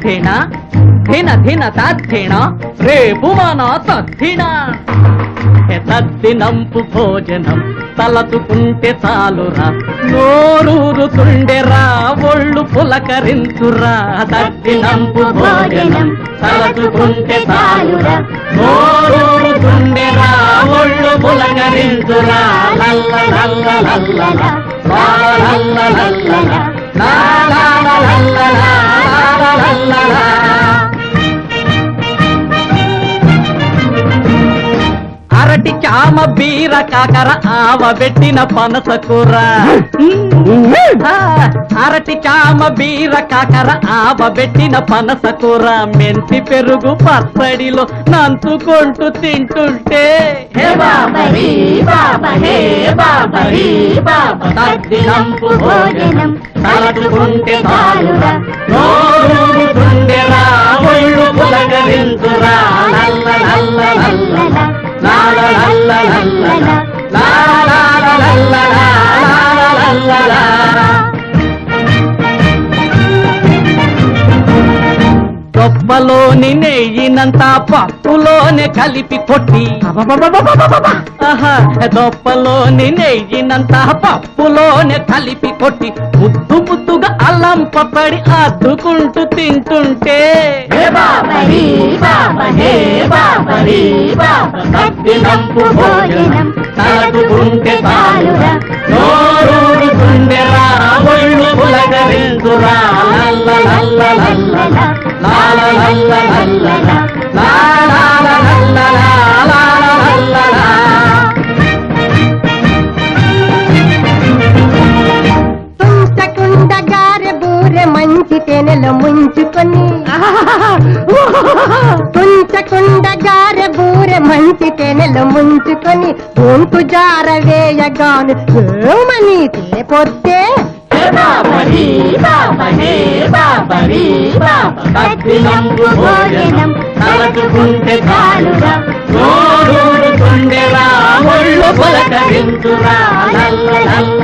తద్ధిణ ధిన ధిన తద్ధిణ రేపు మన తద్ధిణ తద్దినంపు భోజనం తలచుకుంటే చాలురా నోరూరుతుండెరా ఒళ్ళు పులకరించురా తద్దినంపు భోజనం తలచుకుంటే చాలురా నోరూరుతుండెరా ఒళ్ళు పులకరించురా లల్ల లల్ల లల్ల లల్ల లల్ల లల్ల అరటి చామ బీర కాకర ఆవ పెట్టిన పనసకూర అరటి చామ బీర కాకర ఆవ పెట్టిన పనసకూర మెంతి పెరుగు పచ్చడిలో నంచుకుంటూ తింటుంటే హే బాబరీ బాబా హే బాబరీ బాబా తద్దినంపు భోజనం తలచుకుంటే చాలురా నోరూరుతుండెరా ఒళ్ళు పులకరించురా లల్ల లల్ల లల్ల గొప్పలోని నెయ్యినంత పప్పులోనే కలిపి కొట్టి దొప్పలోని నెయ్యినంత పప్పులోనే కలిపి కొట్టి ముద్దు ముద్దుగా అల్లం పప్పడి అద్దుకుంటూ తింటుంటే తద్దినంపు భోజనం తలచుకుంటే చాలురా నోరూరుతుండెరా ఒళ్ళు పులకరించురా లల్ల లల్ల లల్ల లాల లల్ల లల్ల లాల లల్ల లాల తుంచకుండ గారె బూరె మంచి తేనెలో ముంచుకొని తుంచకుండ గారె బూరె మంచి తేనెలో ముంచుకొని గొంతు జార వేయగాను ఏమని తేపొత్తే తద్దినంపు భోజనం తలచుకుంటే చాలురా నోరూరుతుండెరా ఒళ్ళు పులకరించురా లల్ల లల్ల